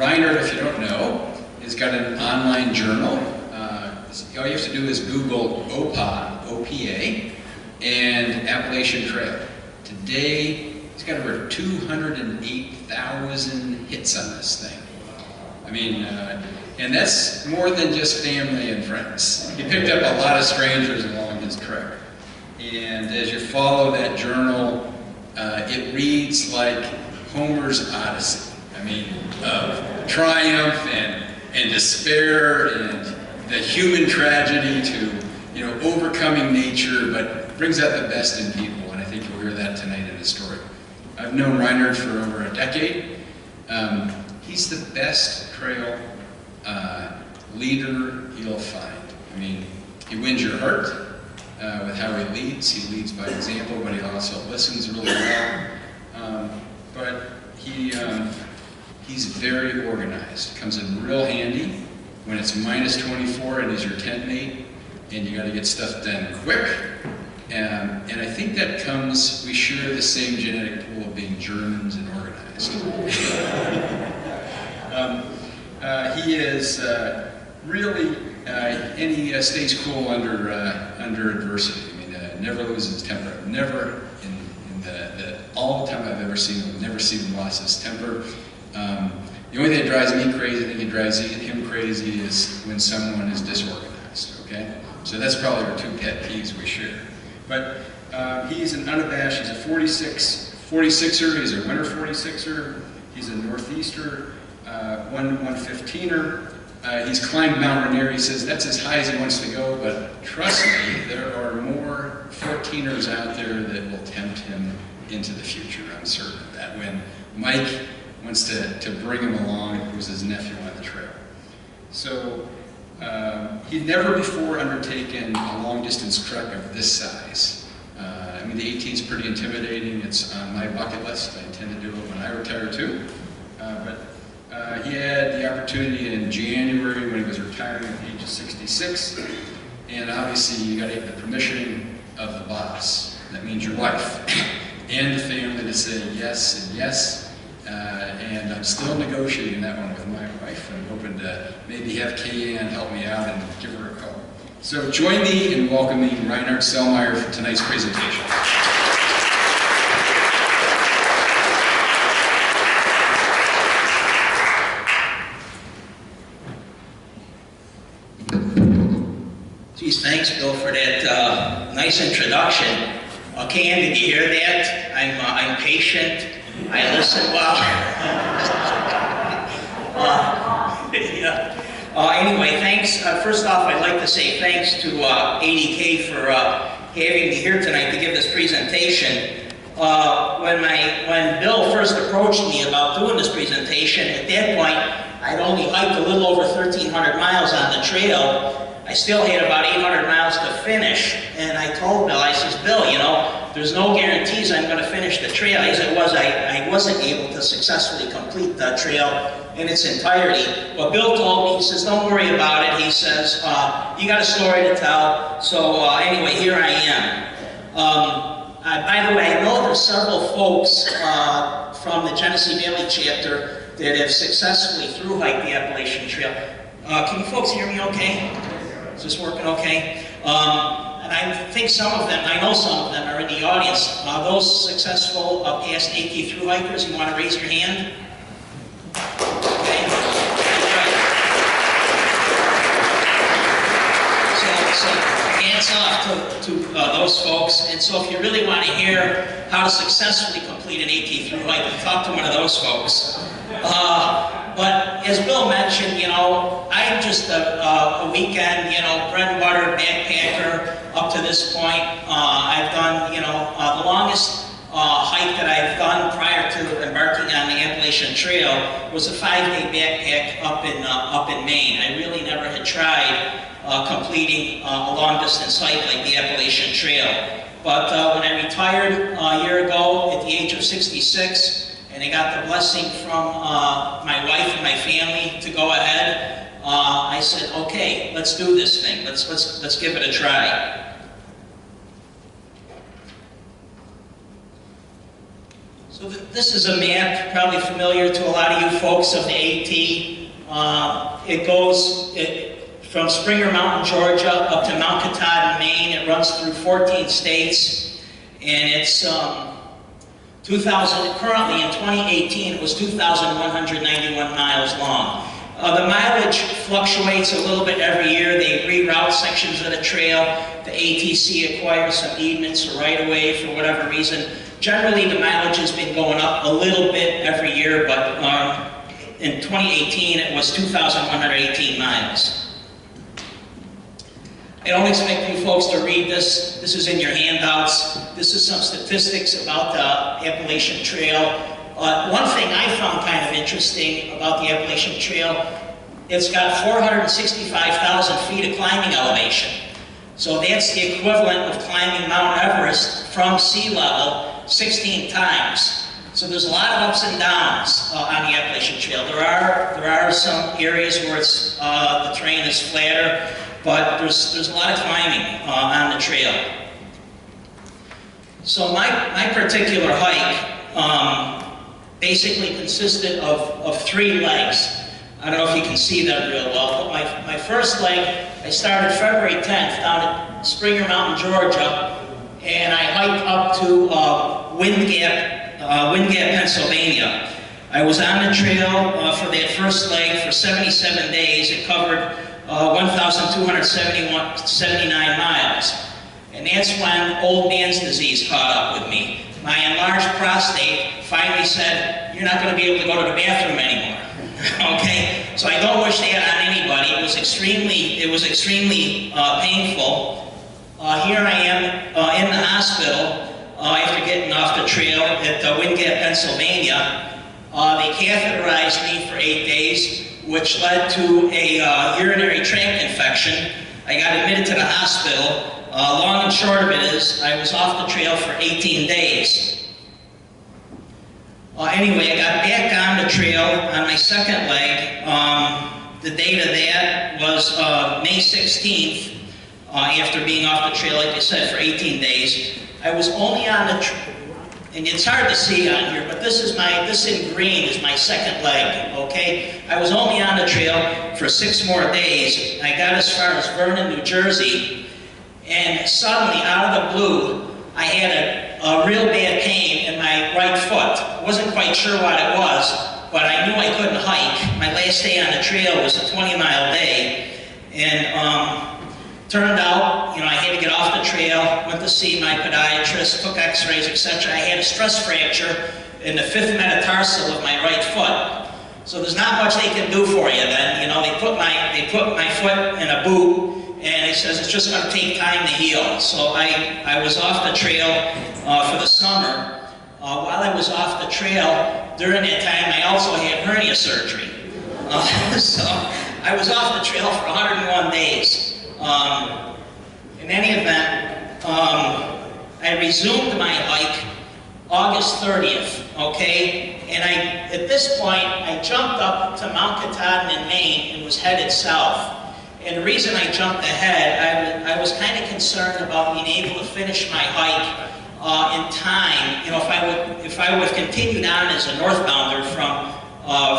Reinhard, if you don't know, has got an online journal. All you have to do is Google OPA, O-P-A, and Appalachian Trail. Today, he's got over 208,000 hits on this thing. I mean, and that's more than just family and friends. He picked up a lot of strangers along his trek. And as you follow that journal, it reads like Homer's Odyssey. I mean, of triumph and despair and the human tragedy to, you know, overcoming nature, but brings out the best in people, and I think you'll hear that tonight in his story. I've known Reinhard for over a decade. He's the best trail leader you'll find. I mean, he wins your heart with how he leads. He leads by example, but he also listens really well. But he's very organized. Comes in real handy when it's minus 24 and he's your tent mate, and you got to get stuff done quick. And I think that comes, we share the same genetic pool of being Germans and organized. He is really, and he stays cool under adversity. I mean, never loses temper. Never, in all the time I've ever seen him, never seen him lost his temper. The only thing that drives me crazy, I think it drives him crazy, is when someone is disorganized, okay? So that's probably our two pet peeves we share. But he's an unabashed, he's a 46er, he's a winter 46er, he's a northeaster, 115er. He's climbed Mount Rainier. He says that's as high as he wants to go, but trust me, there are more 14ers out there that will tempt him into the future. I'm certain of that. When Mike wants to bring him along, who's his nephew on the trail. So he'd never before undertaken a long distance trek of this size. I mean, the AT is pretty intimidating. It's on my bucket list. I intend to do it when I retire too. He had the opportunity in January when he was retiring at the age of 66. And obviously you got to get the permission of the boss. That means your wife and the family to say yes and yes. And I'm still negotiating that one with my wife. I'm hoping to maybe have Kay-Ann help me out and give her a call. So join me in welcoming Reinhard Gsellmeier for tonight's presentation. Geez, thanks, Bill, for that nice introduction. Kay-Ann, did you hear that? I'm patient. I listen well. Anyway, thanks. First off, I'd like to say thanks to ADK for having me here tonight to give this presentation. When Bill first approached me about doing this presentation, at that point, I'd only hiked a little over 1,300 miles on the trail. I still had about 800 miles to finish, and I told Bill, I says, Bill, you know, there's no guarantees I'm going to finish the trail. As it was, I wasn't able to successfully complete the trail in its entirety. But Bill told me, he says, don't worry about it. He says, you got a story to tell. So anyway, here I am. By the way, I know there's several folks from the Genesee Valley chapter that have successfully thru-hiked the Appalachian Trail. Can you folks hear me okay? Is this working okay? And I think some of them, I know some of them are in the audience. Those successful past AT thru-hikers, you want to raise your hand? Okay. So hands off to those folks. And so if you really want to hear how to successfully complete an AT thru-hike, talk to one of those folks. But as Bill mentioned, you know, I'm just a weekend, you know, bread and butter backpacker up to this point. I've done, you know, the longest hike that I've done prior to embarking on the Appalachian Trail was a 5-day backpack up in Maine. I really never had tried completing a long-distance hike like the Appalachian Trail. But when I retired a year ago at the age of 66, and I got the blessing from my wife and my family to go ahead, I said, okay, let's do this thing. Let's give it a try. So So this is a map, probably familiar to a lot of you folks of the AT. It goes from Springer Mountain, Georgia, up to Mount Katahdin, Maine. It runs through 14 states, and it's currently in 2018, it was 2,191 miles long. The mileage fluctuates a little bit every year. They reroute sections of the trail. The ATC acquires some easements or right-of-way for whatever reason. Generally, the mileage has been going up a little bit every year, but in 2018, it was 2,118 miles. I don't expect you folks to read this. This is in your handouts. This is some statistics about the Appalachian Trail. One thing I found kind of interesting about the Appalachian Trail, it's got 465,000 feet of climbing elevation. So that's the equivalent of climbing Mount Everest from sea level 16 times. So there's a lot of ups and downs on the Appalachian Trail. There are some areas where it's, the terrain is flatter, but there's a lot of climbing on the trail. So my particular hike basically consisted of 3 legs. I don't know if you can see that real well, but my first leg, I started February 10th down at Springer Mountain, Georgia, and I hiked up to Wind Gap, Pennsylvania. I was on the trail for that first leg for 77 days. It covered 1,279 miles. And that's when old man's disease caught up with me. My enlarged prostate finally said, you're not going to be able to go to the bathroom anymore. Okay? So I don't wish that on anybody. It was extremely painful. Here I am in the hospital after getting off the trail at Wind Gap, Pennsylvania. They catheterized me for 8 days, which led to a urinary tract infection. I got admitted to the hospital. Long and short of it is, I was off the trail for 18 days. Anyway, I got back on the trail on my second leg. The date of that was May 16th, after being off the trail, like I said, for 18 days. I was only on the trail, and it's hard to see on here, but this in green is my second leg, okay? I was only on the trail for 6 more days. I got as far as Vernon, New Jersey, and suddenly, out of the blue, I had a real bad pain in my right foot. I wasn't quite sure what it was, but I knew I couldn't hike. My last day on the trail was a 20-mile day, and turned out, I had to get off the trail, went to see my podiatrist, took x-rays, etc. I had a stress fracture in the 5th metatarsal of my right foot. So there's not much they can do for you then. They put my foot in a boot, and it says it's just going to take time to heal. So I was off the trail for the summer. While I was off the trail, during that time, I also had hernia surgery. So I was off the trail for 101 days. In any event, I resumed my hike August 30th, okay? And at this point, I jumped up to Mount Katahdin in Maine and was headed south. And the reason I jumped ahead, I was kind of concerned about being able to finish my hike in time. If I would have continued on as a northbounder from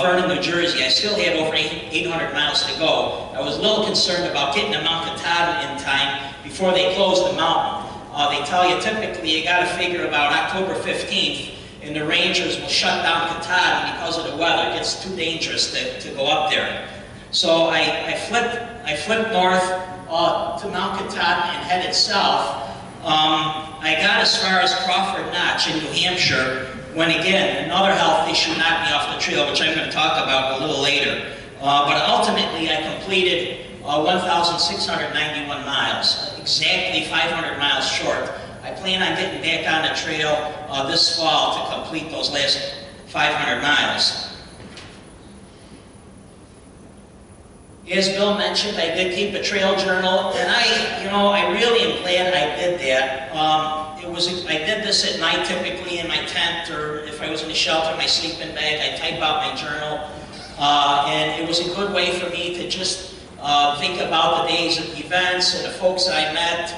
Vernon, New Jersey, I still had over 800 miles to go. I was a little concerned about getting to Mount Katahdin in time before they closed the mountain. They tell you typically you got to figure about October 15th, and the rangers will shut down Katahdin because of the weather. It gets too dangerous to go up there. So I flipped north to Mount Katahdin and headed south. I got as far as Crawford Notch in New Hampshire, when again, another health issue knocked me off the trail, which I'm going to talk about a little later. But ultimately, I completed 1,691 miles, exactly 500 miles short. I plan on getting back on the trail this fall to complete those last 500 miles. As Bill mentioned, I did keep a trail journal, and I really am glad I did that. I did this at night, typically in my tent, or if I was in the shelter, my sleeping bag, I'd type out my journal. And it was a good way for me to just think about the days of events and the folks I met,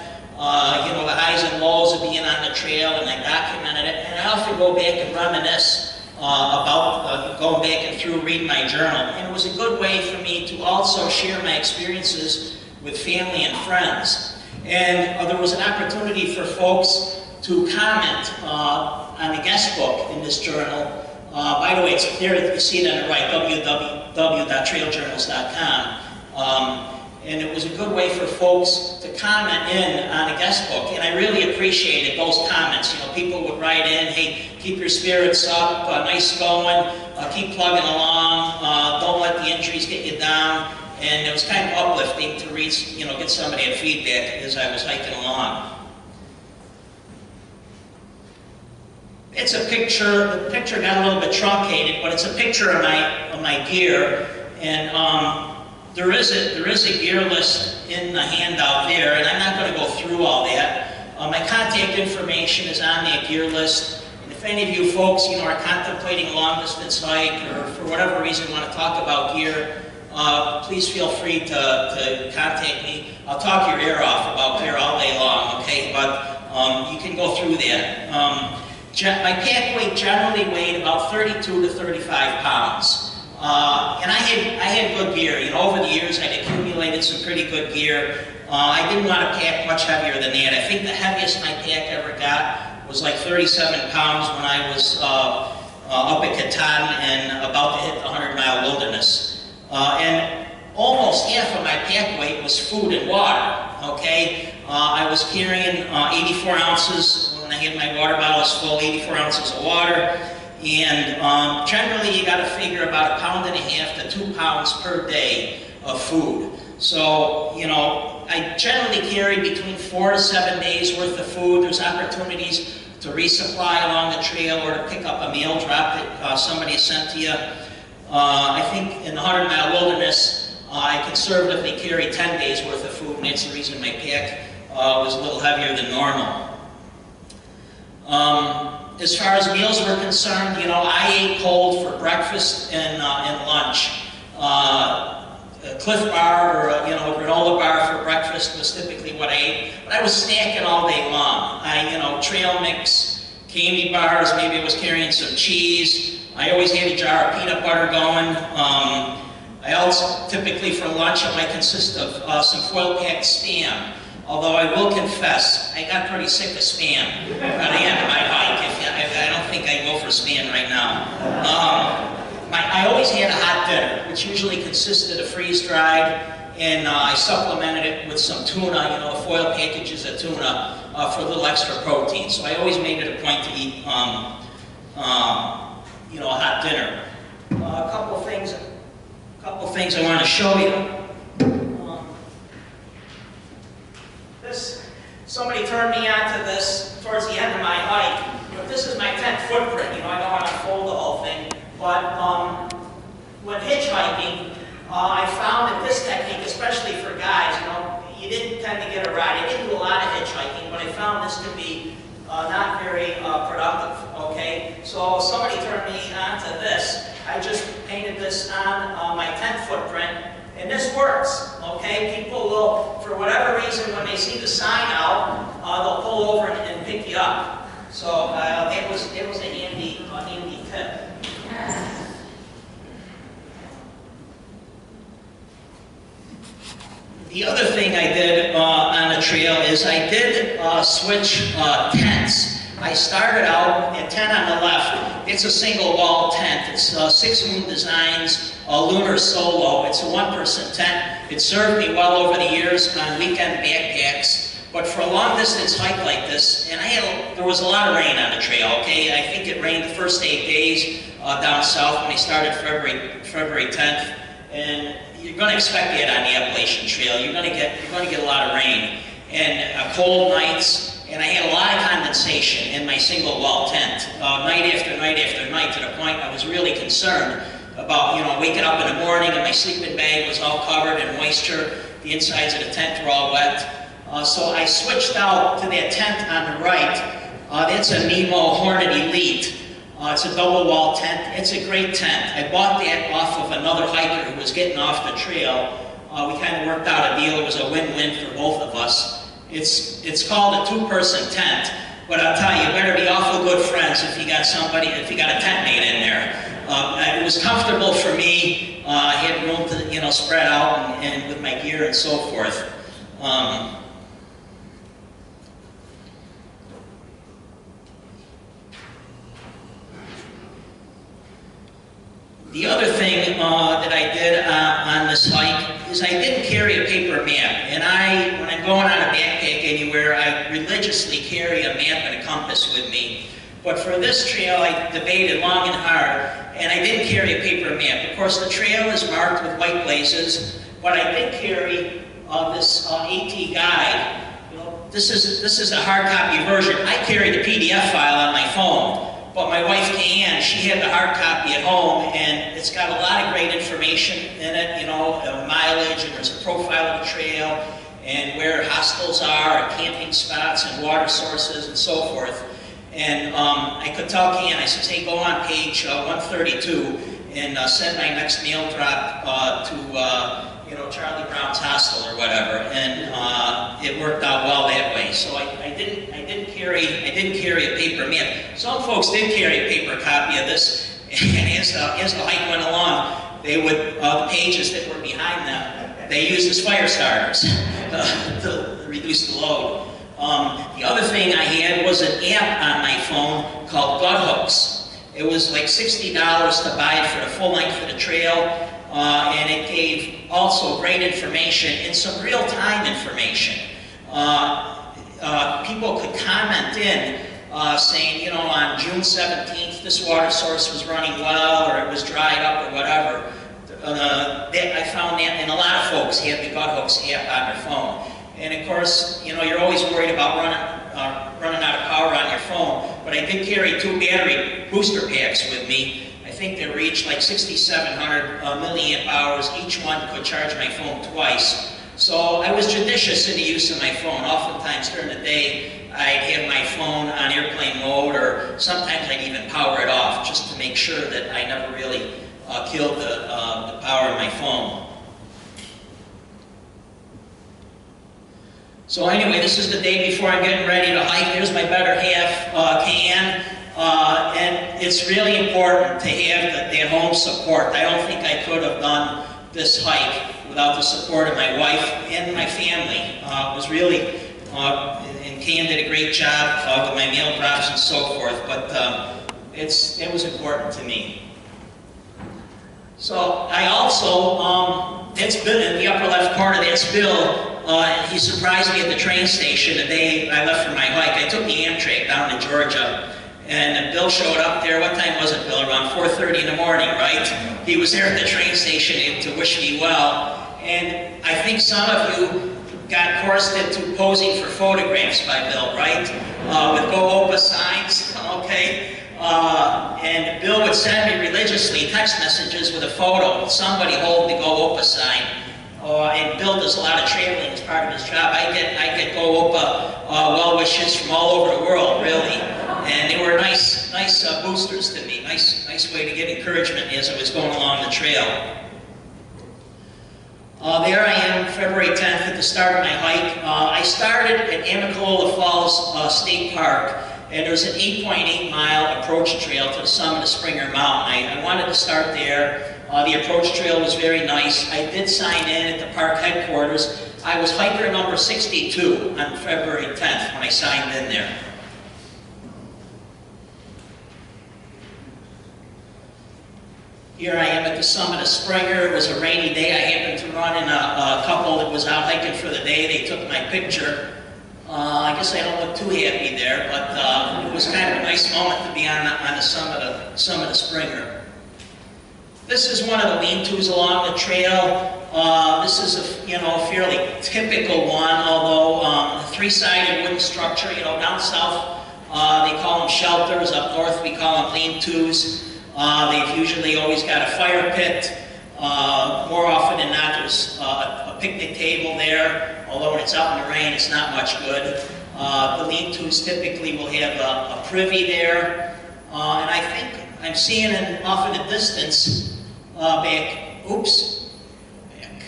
you know, the highs and lows of being on the trail, and I documented it. And I often go back and reminisce about going back and through reading my journal. And it was a good way for me to also share my experiences with family and friends. And there was an opportunity for folks to comment on the guest book in this journal. By the way, it's there, you see it on the right, www.trailjournals.com. And it was a good way for folks to comment in on a guest book. And I really appreciated those comments. You know, people would write in, hey, keep your spirits up, nice going, keep plugging along, don't let the injuries get you down. And it was kind of uplifting to read, you know, get some of that feedback as I was hiking along. It's a picture, the picture got a little bit truncated, but it's a picture of my gear. And there is a gear list in the handout there, and I'm not going to go through all that. My contact information is on that gear list. And if any of you folks, you know, are contemplating a long distance hike or for whatever reason want to talk about gear, please feel free to contact me. I'll talk your ear off about gear all day long, okay? But you can go through that. My pack weight generally weighed about 32 to 35 pounds. And I had good gear. You know, over the years I'd accumulated some pretty good gear. I didn't want to pack much heavier than that. I think the heaviest my pack ever got was like 37 pounds when I was up at Catan and about to hit the 100-mile wilderness. And almost half of my pack weight was food and water, okay? I was carrying 84 ounces. When I had my water bottles full, 84 ounces of water. And generally you got to figure about 1.5 to 2 pounds per day of food. So, you know, I generally carry between 4 to 7 days worth of food. There's opportunities to resupply along the trail or to pick up a meal drop that somebody sent to you. I think in the 100-mile wilderness, I conservatively carry 10 days worth of food, and that's the reason my pack was a little heavier than normal. As far as meals were concerned, you know, I ate cold for breakfast and lunch. A Cliff Bar or a, you know, a granola bar for breakfast was typically what I ate, but I was snacking all day long. You know, trail mix, candy bars, maybe I was carrying some cheese. I always had a jar of peanut butter going. I also, typically for lunch, it might consist of some foil-packed Spam. Although I will confess, I got pretty sick of Spam by the end of my hike. I don't think I'd go for Spam right now. I always had a hot dinner, which usually consisted of freeze-dried, and I supplemented it with some tuna, you know, foil packages of tuna for a little extra protein. So I always made it a point to eat, you know, a hot dinner. A couple things I want to show you. Somebody turned me onto this towards the end of my hike. You know, this is my tent footprint. You know, I don't want to unfold the whole thing, but when hitchhiking, I found that this technique, especially for guys, you know, you didn't tend to get a ride. I didn't do a lot of hitchhiking, but I found this to be not very productive. Okay, so somebody turned me onto this. I just painted this on my tent footprint. And this works, okay? People will, for whatever reason, when they see the sign out, they'll pull over and pick you up. So it was a handy tip. The other thing I did on the trail is I did switch tents. I started out at tent on the left. It's a single wall tent. It's 6 Moon Designs, a lunar solo. It's a 1-person tent. It served me well over the years on weekend backpacks. But for a long distance hike like this, and there was a lot of rain on the trail, okay? I think it rained the first 8 days down south when we started February 10th. And you're going to expect that on the Appalachian Trail. You're going to get a lot of rain and cold nights. And I had a lot of condensation in my single wall tent, night after night after night, to the point I was really concerned about, you know, waking up in the morning and my sleeping bag was all covered in moisture. The insides of the tent were all wet. So I switched out to that tent on the right. That's a Nemo Hornet Elite. It's a double wall tent. It's a great tent. I bought that off of another hiker who was getting off the trail. We kind of worked out a deal. It was a win-win for both of us. It's called a two-person tent, but I'll tell you, you better be awful good friends if you got somebody, if you got a tent mate in there. It was comfortable for me. I had room to, you know, spread out and with my gear and so forth. The other thing that I did on this hike is I didn't carry a paper map. And when I'm going on a backpack anywhere, I religiously carry a map and a compass with me. But for this trail, I debated long and hard, and I didn't carry a paper map. Of course, the trail is marked with white places, but I did carry this AT guide. You know, this is a hard copy version. I carried a PDF file on my phone. But my wife, Kay-Ann, she had the hard copy at home, and it's got a lot of great information in it, you know, mileage, and there's a profile of the trail, and where hostels are, and camping spots, and water sources, and so forth. And I could tell Kay-Ann, I said, hey, go on page 132, and send my next mail drop to, you know, Charlie Brown's hostel or whatever, and it worked out well that way. So I didn't carry a paper map. Some folks did carry a paper copy of this, and as the hike went along, they would the pages that were behind them, they used as fire starters to reduce the load. The other thing I had was an app on my phone called Guthooks. It was like $60 to buy it for the full length of the trail. And it gave also great information and some real-time information. People could comment in saying, you know, on June 17th, this water source was running well, or it was dried up, or whatever. I found that, and a lot of folks had the Guthooks app on their phone. And of course, you know, you're always worried about running out of power on your phone, but I did carry 2 battery booster packs with me. I think they reached like 6,700 milliamp hours. Each one could charge my phone twice. So I was judicious in the use of my phone. Oftentimes during the day, I'd have my phone on airplane mode, or sometimes I'd even power it off just to make sure that I never really killed the power of my phone. So anyway, this is the day before I'm getting ready to hike. Here's my better half, Kay-Ann. And it's really important to have that home support. I don't think I could have done this hike without the support of my wife and my family. It was really, and Kay-Ann did a great job with my meal drops and so forth, but it was important to me. So I also, that's Bill in the upper left corner, that's Bill. He surprised me at the train station the day I left for my hike. I took the Amtrak down to Georgia. And Bill showed up there. What time was it, Bill? Around 4:30 in the morning, right? He was there at the train station to wish me well. And I think some of you got coursed into posing for photographs by Bill, right? With Go Opa signs, okay? And Bill would send me religiously text messages with a photo of somebody holding the Go Opa sign. And Bill does a lot of trailing as part of his job. I get Go Opa well wishes from all over the world, really. And they were nice boosters to me. Nice way to get encouragement as I was going along the trail. There I am, February 10th, at the start of my hike. I started at Amicalola Falls State Park, and there's an 8.8 mile approach trail to the summit of Springer Mountain. I wanted to start there. The approach trail was very nice. I did sign in at the park headquarters. I was hiker number 62 on February 10th when I signed in there. Here I am at the summit of Springer. It was a rainy day. I happened to run in a couple that was out hiking for the day. They took my picture. I guess I don't look too happy there, but it was kind of a nice moment to be on the summit of Springer. This is one of the lean-tos along the trail. This is a fairly typical one, although a 3-sided wooden structure. Down south they call them shelters. Up north we call them lean-tos. They've usually always got a fire pit. More often than not, there's a picnic table there. Although when it's out in the rain, it's not much good. The lean-tos typically will have a privy there. And I think I'm seeing off in the distance back, oops, back.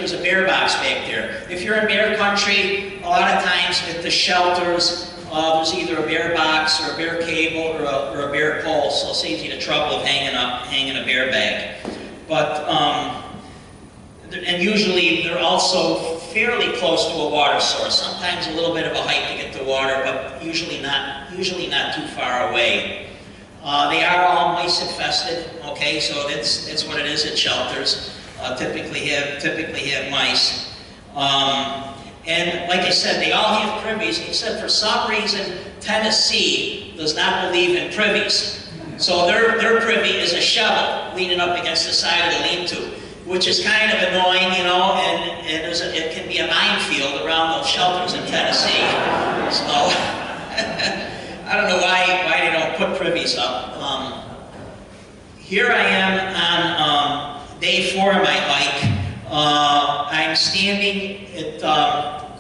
there's a bear box back there. If you're in bear country, a lot of times at the shelters, there's either a bear box or a bear cable or a bear pole, so it saves you the trouble of hanging a bear bag. But, and usually they're also fairly close to a water source. Sometimes a little bit of a hike to get to water, but usually not too far away. They are all mice infested, okay, so that's what it is at shelters. Typically have mice. And like I said, they all have privies, except for some reason Tennessee does not believe in privies. So their privy is a shovel leaning up against the side of the lean-to, which is kind of annoying, you know, and it can be a minefield around those shelters in Tennessee. So I don't know why they don't put privies up. Here I am on day 4 of my hike. I'm standing at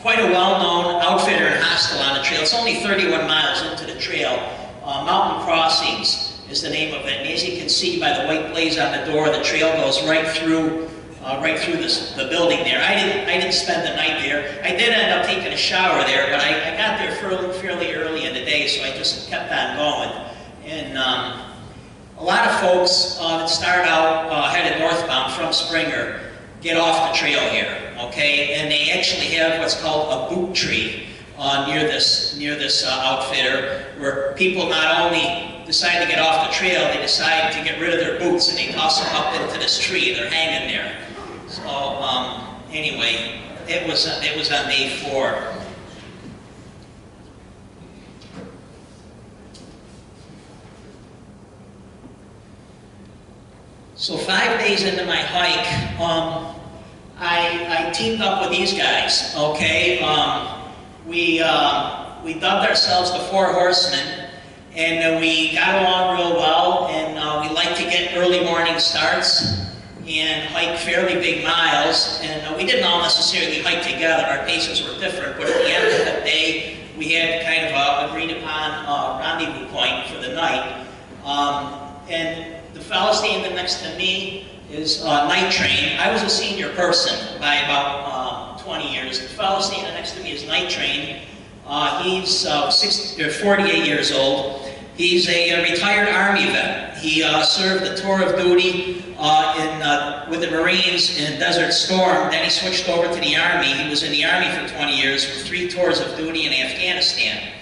quite a well-known outfitter and hostel on the trail. It's only 31 miles into the trail. Mountain Crossings is the name of it. And as you can see by the white blaze on the door, the trail goes right through the building there. I didn't spend the night there. I did end up taking a shower there, but I got there fairly early in the day, so I just kept on going. And a lot of folks that start out headed northbound from Springer get off the trail here, okay? And they actually have what's called a boot tree near this outfitter, where people not only decide to get off the trail, they decide to get rid of their boots and they toss them up into this tree. They're hanging there. So anyway, it was on day 4. So 5 days into my hike, I teamed up with these guys, okay? We dubbed ourselves the 4 Horsemen, and we got along real well, and we like to get early morning starts and hike fairly big miles, and we didn't all necessarily hike together. Our paces were different, but at the end of the day, we had kind of a agreed upon rendezvous point for the night. And the fellow standing next to me is Night Train. I was a senior person by about 20 years. The fellow standing next to me is Night Train. He's 48 years old. He's a retired Army vet. He served a tour of duty with the Marines in Desert Storm. Then he switched over to the Army. He was in the Army for 20 years with 3 tours of duty in Afghanistan.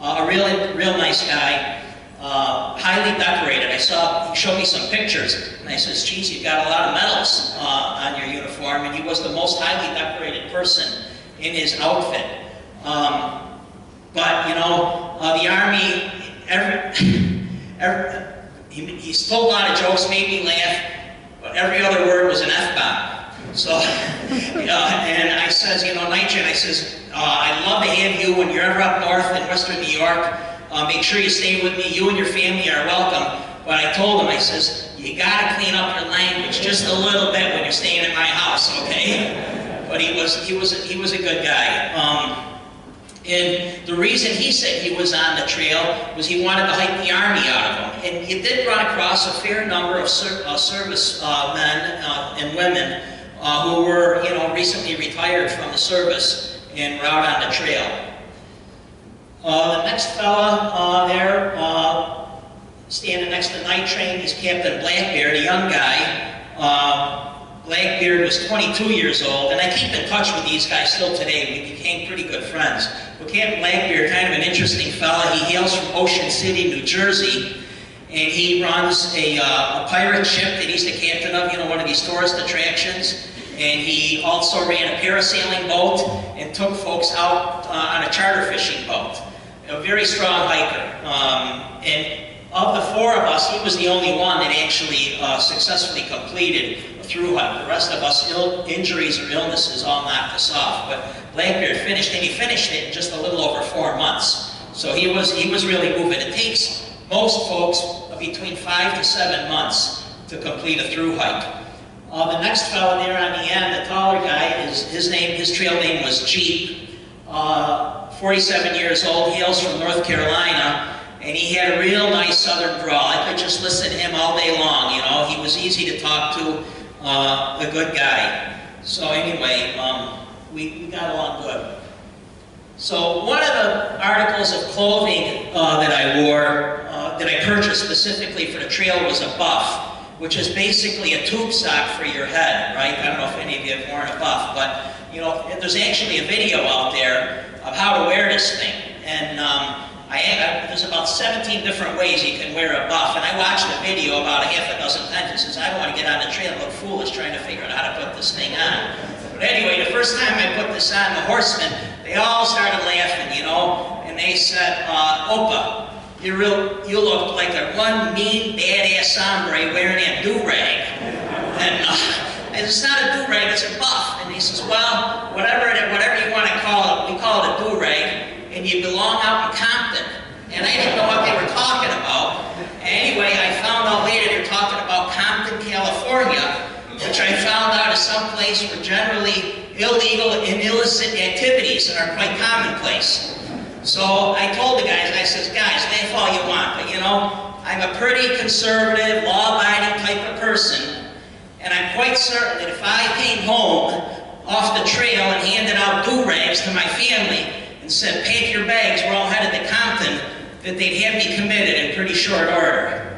A real nice guy. Highly decorated. He showed me some pictures, and I says, geez, you've got a lot of medals on your uniform, and he was the most highly decorated person in his outfit. But, you know, the Army, he told a lot of jokes, made me laugh, but every other word was an F-bomb. So, and I says, you know, Night Train, I says, I'd love to have you when you're ever up north in western New York. Make sure you stay with me. You and your family are welcome. But I told him, I says, you gotta clean up your language just a little bit when you're staying at my house, okay? But he was a good guy. And the reason he said he was on the trail was he wanted to hike the Army out of him. And he did run across a fair number of service men and women who were, you know, recently retired from the service and were out on the trail. The next fella there, standing next to Night Train, is Captain Blackbeard, a young guy. Blackbeard was 22 years old, and I keep in touch with these guys still today. We became pretty good friends. But Captain Blackbeard, kind of an interesting fella. He hails from Ocean City, New Jersey, and he runs a pirate ship that he's the captain of, you know, one of these tourist attractions. And he also ran a parasailing boat and took folks out on a charter fishing boat. A very strong hiker. And of the 4 of us, he was the only one that actually successfully completed a through hike. The rest of us, injuries or illnesses, all knocked us off. But Blackbeard finished, and he finished it in just a little over 4 months. So he was really moving. It takes most folks between 5 to 7 months to complete a through hike. The next fellow there on the end, the taller guy, his trail name was Jeep. 47 years old, hails from North Carolina, and he had a real nice southern drawl. I could just listen to him all day long, you know. He was easy to talk to, a good guy. So anyway, we got along good. So one of the articles of clothing that I wore, that I purchased specifically for the trail was a buff, which is basically a tube sock for your head, right? I don't know if any of you have worn a buff, but you know, there's actually a video out there of how to wear this thing. And there's about 17 different ways you can wear a buff, and I watched the video about a half a dozen times and says, I don't want to get on the trail and look foolish trying to figure out how to put this thing on. But anyway, the first time I put this on, the horsemen, they all started laughing, you know, and they said, Opa, you look like a one mean, badass hombre wearing a do-rag. And it's not a do-rag, it's a buff. And he says, well, whatever you want to call it, we call it a do-rag, and you belong out in Compton. And I didn't know what they were talking about. Anyway, I found out later they're talking about Compton, California, which I found out is some place where generally illegal and illicit activities are quite commonplace. So I told the guys, I said, guys, laugh all you want, but you know, I'm a pretty conservative, law-abiding type of person, and I'm quite certain that if I came home off the trail and handed out do-rags to my family and said, pack your bags, we're all headed to Compton, that they'd have me committed in pretty short order.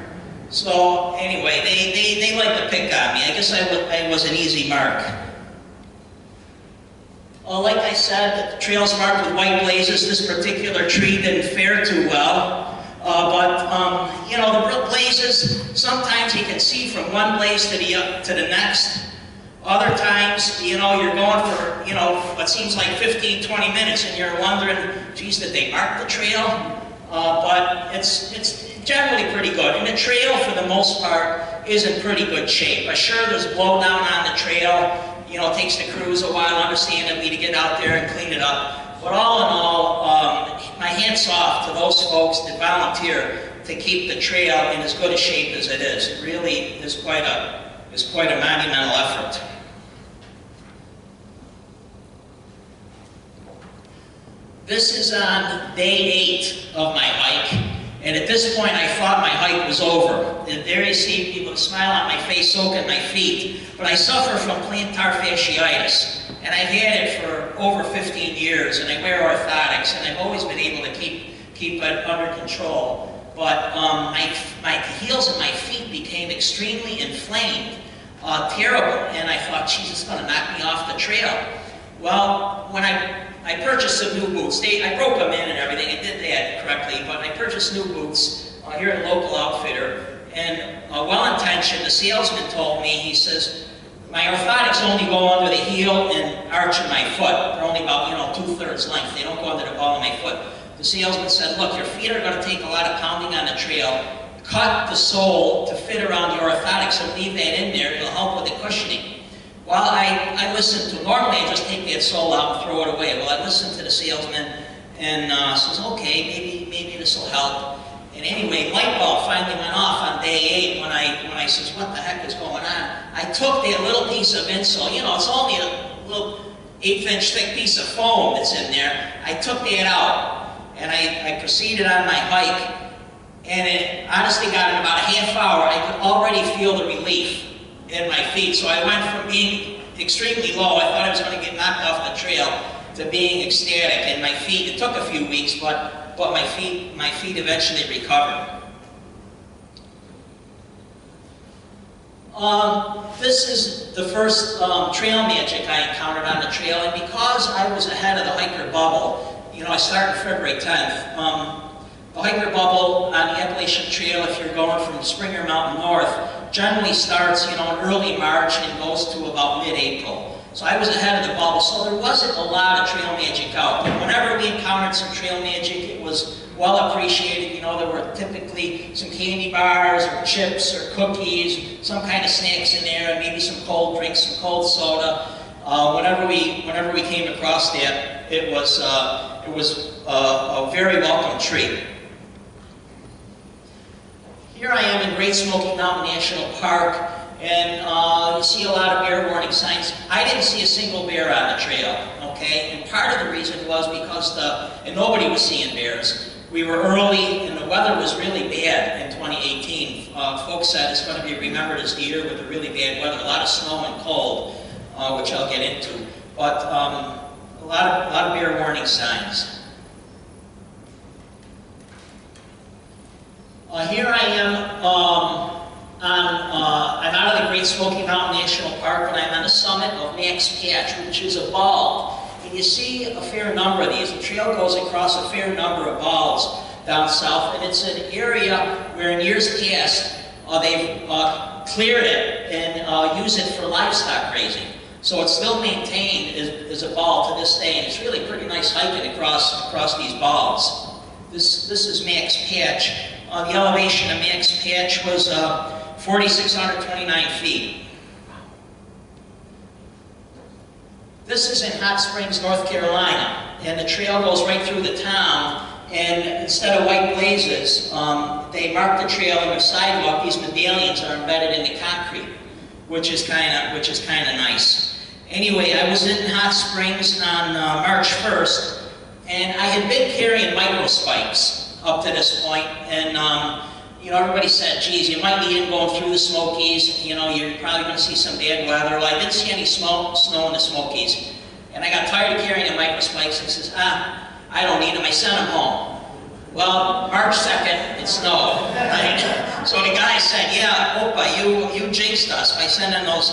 So anyway, they like to pick on me. I guess I was an easy mark. Like I said, the trail's marked with white blazes. This particular tree didn't fare too well. You know, the blazes, sometimes you can see from one blaze to the next. Other times, you know, you're going for, you know, what seems like 15, 20 minutes, and you're wondering, geez, did they mark the trail? But it's generally pretty good. And the trail, for the most part, is in pretty good shape. Sure, there's blowdown on the trail. You know, it takes the crews a while, understandably, to get out there and clean it up. But all in all, my hats off to those folks that volunteer to keep the trail in as good a shape as it is. It really is quite a monumental effort. This is on day 8 of my hike, and at this point I thought my hike was over. And there you see people smile on my face, soaking my feet. But I suffer from plantar fasciitis, and I've had it for over 15 years, and I wear orthotics, and I've always been able to keep it under control. But my heels and my feet became extremely inflamed, terrible, and I thought, geez, it's going to knock me off the trail. Well, when I purchased some new boots. I broke them in and everything, and did that correctly, but I purchased new boots here at a local outfitter, and well-intentioned, the salesman told me, he says, my orthotics only go under the heel and arch of my foot. They're only about, you know, 2/3 length. They don't go under the ball of my foot. The salesman said, look, your feet are going to take a lot of pounding on the trail. Cut the sole to fit around your orthotics and leave that in there. It'll help with the cushioning. Well, I listened to, normally I just take that sole out and throw it away. Well, I listened to the salesman and says, okay, maybe this will help. And anyway, light bulb finally went off on day 8 when I says, what the heck is going on? I took that little piece of insole, you know, it's only a little 1/8-inch thick piece of foam that's in there. I took that out and I proceeded on my hike, and it honestly got in about a half hour. I could already feel the relief in my feet. So I went from being extremely low, I thought I was going to get knocked off the trail, to being ecstatic. And my feet, it took a few weeks, but my feet eventually recovered. This is the first trail magic I encountered on the trail, and because I was ahead of the hiker bubble, you know, I started February 10th. The hiker bubble on the Appalachian Trail, if you're going from Springer Mountain north, generally starts, you know, in early March and goes to about mid-April. So I was ahead of the bubble, so there wasn't a lot of trail magic out. But whenever we encountered some trail magic, it was well appreciated. You know, there were typically some candy bars or chips or cookies, some kind of snacks in there, and maybe some cold drinks, some cold soda. Whenever we came across that, it was a very welcome treat. Here I am in Great Smoky Mountain National Park, and you see a lot of bear warning signs. I didn't see a single bear on the trail, okay? And part of the reason was because and nobody was seeing bears. We were early, and the weather was really bad in 2018. Folks said it's going to be remembered as the year with the really bad weather, a lot of snow and cold. which I'll get into. But a lot of bear warning signs. Here I am I'm out of the Great Smoky Mountain National Park, and I'm on the summit of Max Patch, which is a bald. And you see a fair number of these. The trail goes across a fair number of balds down south, and it's an area where in years past they've cleared it and use it for livestock grazing. So it's still maintained as a bald to this day, and it's really pretty nice hiking across these balds. This is Max Patch. The elevation of Max Patch was 4,629 feet. This is in Hot Springs, North Carolina, and the trail goes right through the town. And instead of white blazes, they mark the trail on the sidewalk. These medallions are embedded in the concrete, which is kind of nice. Anyway, I was in Hot Springs on March 1st, and I had been carrying microspikes up to this point, and you know, everybody said, geez, you might be going through the Smokies, you know, you're probably going to see some bad weather. Well, I didn't see any snow in the Smokies, and I got tired of carrying the microspikes and says, I don't need them, I sent them home. Well, March 2nd, it snowed, right? So the guy said, yeah, Opa, you jinxed us by sending those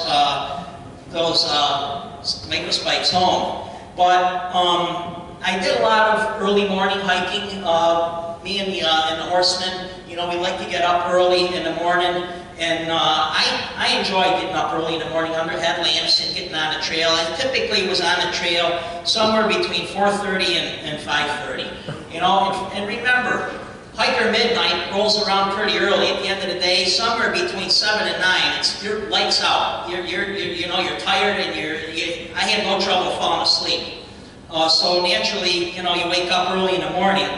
microspikes home. But I did a lot of early morning hiking. Me and the horsemen, you know, we like to get up early in the morning, and I enjoy getting up early in the morning under headlamps and getting on the trail. I typically was on the trail somewhere between 4:30 and 5:30. You know, and remember, hiker midnight rolls around pretty early. At the end of the day, somewhere between 7 and 9, your lights out. You're tired, and I had no trouble falling asleep. So naturally, you know, you wake up early in the morning.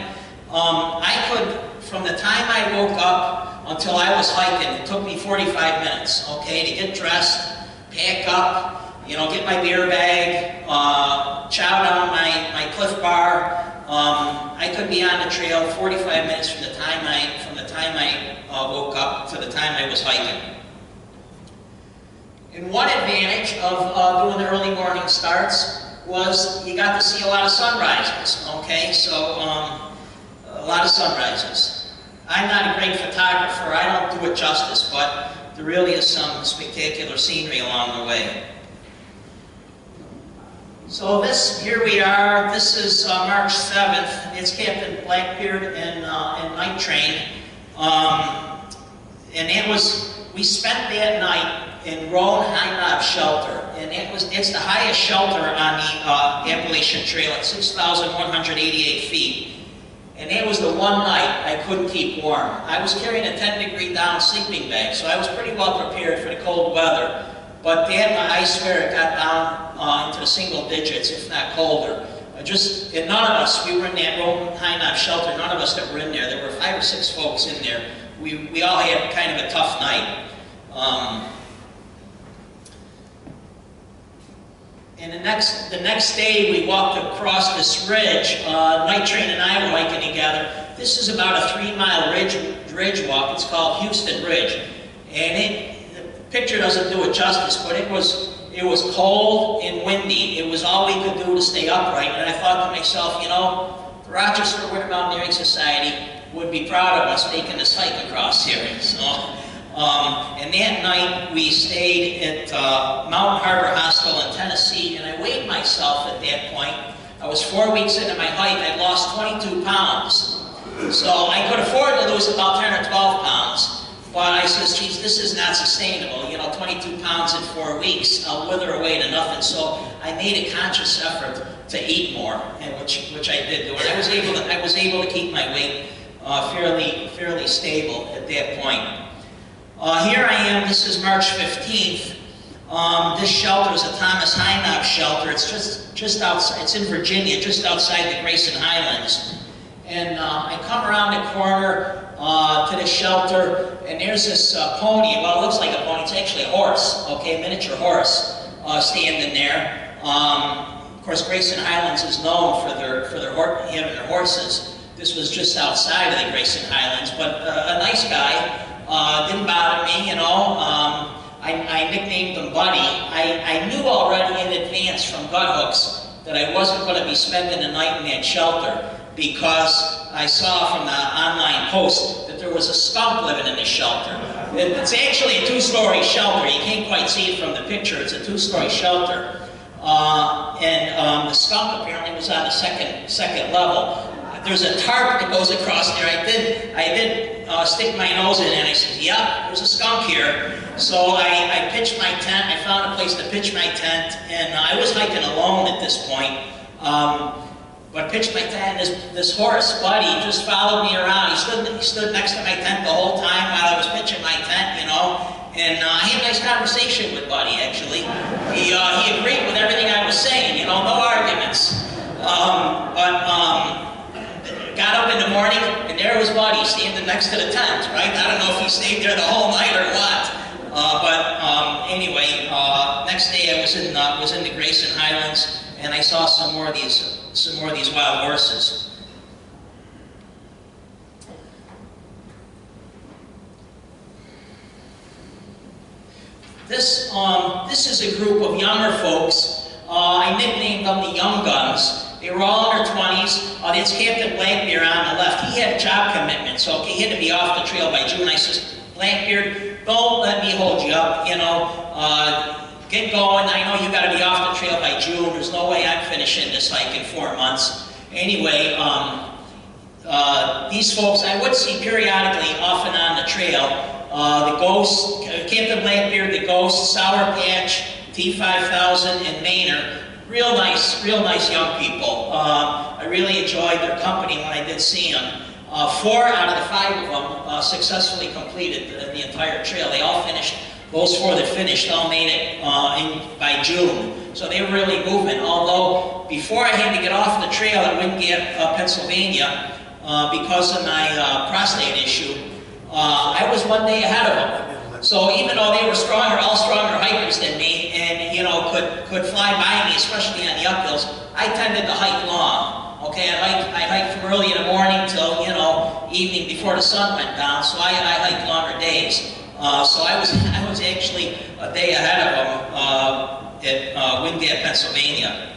I could, from the time I woke up until I was hiking, it took me 45 minutes, okay, to get dressed, pack up, you know, get my beer bag, chow down my Cliff Bar. I could be on the trail 45 minutes from the time I woke up to the time I was hiking. And one advantage of doing the early morning starts was you got to see a lot of sunrises, okay, so a lot of sunrises. I'm not a great photographer, I don't do it justice, but there really is some spectacular scenery along the way. So here we are, this is March 7th, it's Captain Blackbeard and Night Train. And we spent that night in Roan High Knob Shelter, and it's the highest shelter on the Appalachian Trail at 6,188 feet. And that was the one night I couldn't keep warm. I was carrying a 10-degree down sleeping bag, so I was pretty well prepared for the cold weather. But that, I swear, it got down into the single digits, if not colder. And none of us, we were in that Roan High Knob Shelter, none of us that were in there were 5 or 6 folks in there. We all had kind of a tough night. And the next day, we walked across this ridge. Night Train and I were hiking together. This is about a 3-mile ridge walk. It's called Houston Ridge. And the picture doesn't do it justice, but it was cold and windy. It was all we could do to stay upright. And I thought to myself, you know, the Rochester Winter Mountaineering Society would be proud of us making this hike across here. So, and that night we stayed at Mountain Harbor Hostel in Tennessee, and I weighed myself at that point. I was 4 weeks into my hike. I'd lost 22 pounds. So I could afford to lose about 10 or 12 pounds. But I says, geez, this is not sustainable. You know, 22 pounds in 4 weeks, I'll wither away to nothing. So I made a conscious effort to eat more, and which I did do. And I was able to keep my weight fairly stable at that point. Here I am, this is March 15th. This shelter is a Thomas High Knob shelter. It's just outside, it's in Virginia, just outside the Grayson Highlands. And I come around the corner to the shelter, and there's this pony. Well, it looks like a pony, it's actually a horse, okay, a miniature horse standing there. Of course, Grayson Highlands is known for having their horses. This was just outside of the Grayson Highlands, but a nice guy. Didn't bother me, you know. I I nicknamed him Buddy. I knew already in advance from gut hooks that I wasn't going to be spending the night in that shelter because I saw from the online post that there was a skunk living in the shelter. It's actually a two-story shelter. You can't quite see it from the picture. It's a two-story shelter. The skunk apparently was on the second level. There's a tarp that goes across there. I did stick my nose in and I said, yeah, there's a skunk here. So I pitched my tent. I found a place to pitch my tent, and I was hiking alone at this point. But pitched my tent, and this horse, Buddy, just followed me around. He stood next to my tent the whole time while I was pitching my tent, you know. And I had a nice conversation with Buddy, actually. He agreed with everything I was saying, you know, no arguments. Got up in the morning, and there was Buddy standing next to the tent, right? I don't know if he stayed there the whole night or what. Anyway, next day I was in the Grayson Highlands, and I saw some more of these wild horses. This is a group of younger folks. I nicknamed them the Young Guns. They were all in their 20s. It's Captain Blackbeard on the left. He had a job commitment, so he had to be off the trail by June. I says, Blackbeard, don't let me hold you up, you know. Get going. I know you got to be off the trail by June. There's no way I'm finishing this hike in 4 months. Anyway, these folks I would see periodically off and on the trail. The Ghost, Captain Blackbeard, the Ghost, Sour Patch, T5000, and Mainer. Real nice young people. I really enjoyed their company when I did see them. 4 out of the 5 of them successfully completed the entire trail. They all finished. Those 4 that finished all made it by June. So they were really moving. Although before I had to get off the trail at Wingate, Pennsylvania, because of my prostate issue, I was 1 day ahead of them. So even though they were all stronger hikers than me, and you know could fly by me, especially on the uphills, I tended to hike long. Okay, I hiked from early in the morning till evening before the sun went down. So I hiked longer days. So I was actually a day ahead of them at Wingate, Pennsylvania.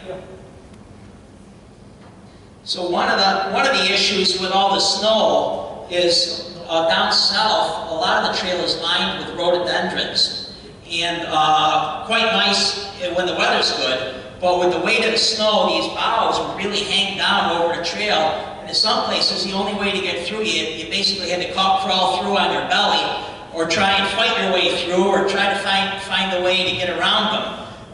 So one of the issues with all the snow is down south, a lot of the trail is lined with rhododendrons, and quite nice when the weather's good. But with the weight of the snow, these boughs would really hang down over the trail. And in some places, the only way to get through, you basically had to crawl through on your belly, or try and fight your way through, or try to find a way to get around them.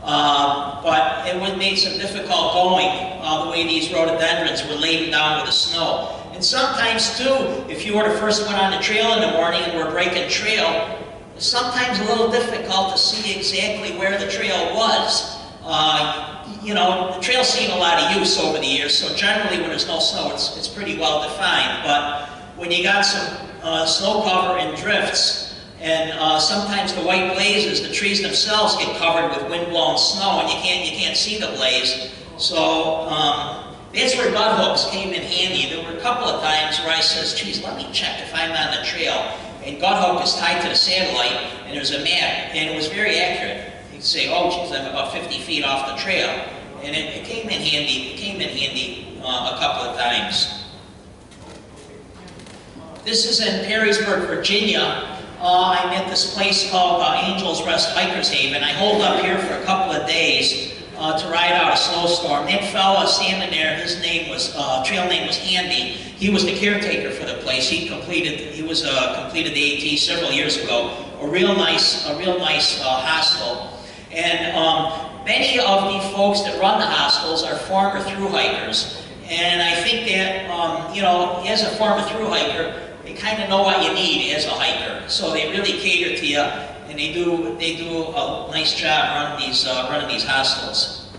But it would make some difficult going the way these rhododendrons were laden down with the snow. And sometimes too, if you were the first one on the trail in the morning and were breaking trail, it's sometimes a little difficult to see exactly where the trail was. You know, the trail's seen a lot of use over the years, so generally when there's no snow, it's pretty well defined. But when you got some snow cover and drifts, and sometimes the white blazes, the trees themselves get covered with wind-blown snow, and you can't see the blaze. So that's where gut hooks came in handy. There were a couple of times where I says, geez, let me check if I'm on the trail. And gut hook is tied to the satellite, and there's a map, and it was very accurate. You'd say, oh, geez, I'm about 50 feet off the trail. And it came in handy. It came in handy a couple of times. This is in Perrysburg, Virginia. I'm at this place called Angel's Rest Hikers Haven. I holed up here for a couple of days to ride out a snowstorm. That fella standing there, his name was, trail name was Andy. He was the caretaker for the place. He completed the AT several years ago. A real nice hostel. And many of the folks that run the hostels are former through-hikers. And I think that, you know, as a former through-hiker, they kind of know what you need as a hiker. So they really cater to you, and they do a nice job running these hostels.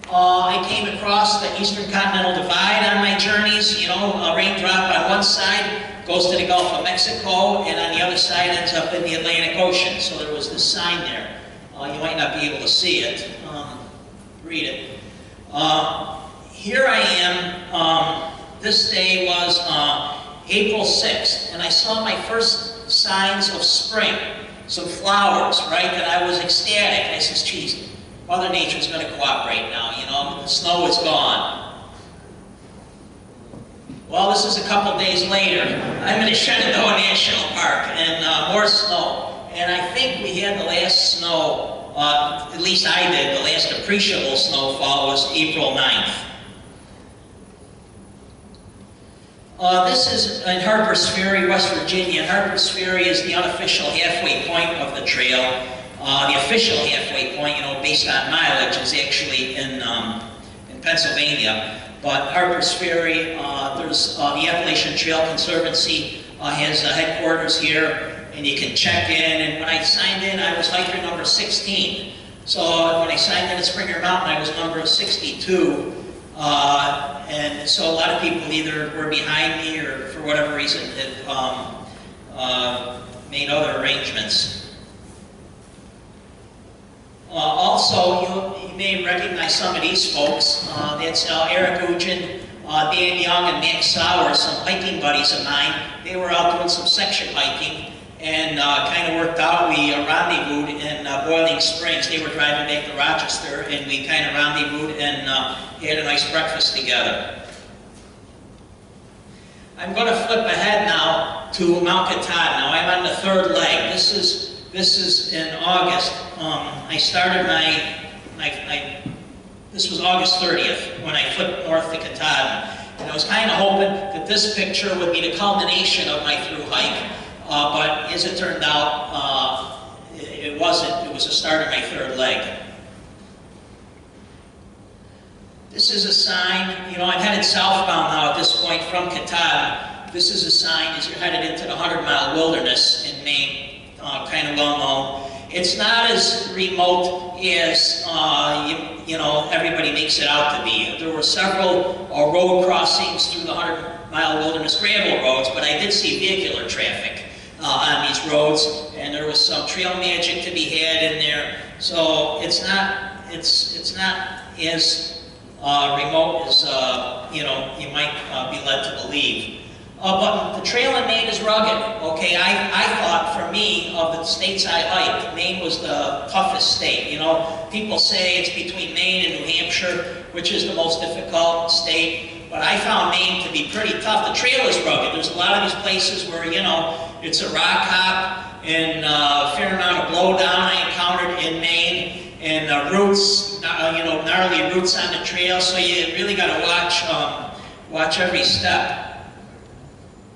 I came across the Eastern Continental Divide on my journeys. You know, a raindrop on one side goes to the Gulf of Mexico, and on the other side ends up in the Atlantic Ocean. So there was this sign there. You might not be able to see it. Read it. Here I am. This day was April 6th, and I saw my first signs of spring. some flowers, right? And I was ecstatic. I says, geez, Mother Nature's going to cooperate now, you know, the snow is gone. Well, this is a couple days later. I'm in the Shenandoah National Park, and more snow. And I think we had the last snow, at least I did, the last appreciable snowfall was April 9th. This is in Harper's Ferry, West Virginia. Harper's Ferry is the unofficial halfway point of the trail. The official halfway point, you know, based on mileage, is actually in Pennsylvania. But Harper's Ferry, there's the Appalachian Trail Conservancy has headquarters here, and you can check in. And when I signed in, I was hiker number 16. So when I signed in at Springer Mountain, I was number 62. And so a lot of people either were behind me or for whatever reason had made other arrangements. Also, you may recognize some of these folks. That's Eric Ugin, Dan Young, and Max Sauer, some hiking buddies of mine. They were out doing some section hiking, and kind of worked out. We rendezvoused in Boiling Springs. They were driving back to Rochester, and we kind of rendezvoused and had a nice breakfast together. I'm going to flip ahead now to Mount Katahdin. Now I'm on the third leg. This is in August. I started this was August 30th when I flipped north to Katahdin. And I was kind of hoping that this picture would be the culmination of my through hike. But as it turned out, it wasn't. It was the start of my third leg. This is a sign. You know, I'm headed southbound now at this point from Katahdin. This is a sign as you're headed into the 100-mile wilderness in Maine, kind of well known. It's not as remote as you know, everybody makes it out to be. There were several road crossings through the 100-mile wilderness, gravel roads, but I did see vehicular traffic on these roads, and there was some trail magic to be had in there. So it's not as remote as you know, you might be led to believe. But the trail in Maine is rugged. Okay, I thought for me, of the states I hiked, Maine was the toughest state. You know, people say it's between Maine and New Hampshire, which is the most difficult state. But I found Maine to be pretty tough. The trail is rugged. There's a lot of these places where, you know, it's a rock hop and a fair amount of blowdown I encountered in Maine, and roots, you know, gnarly roots on the trail. So you really got to watch every step.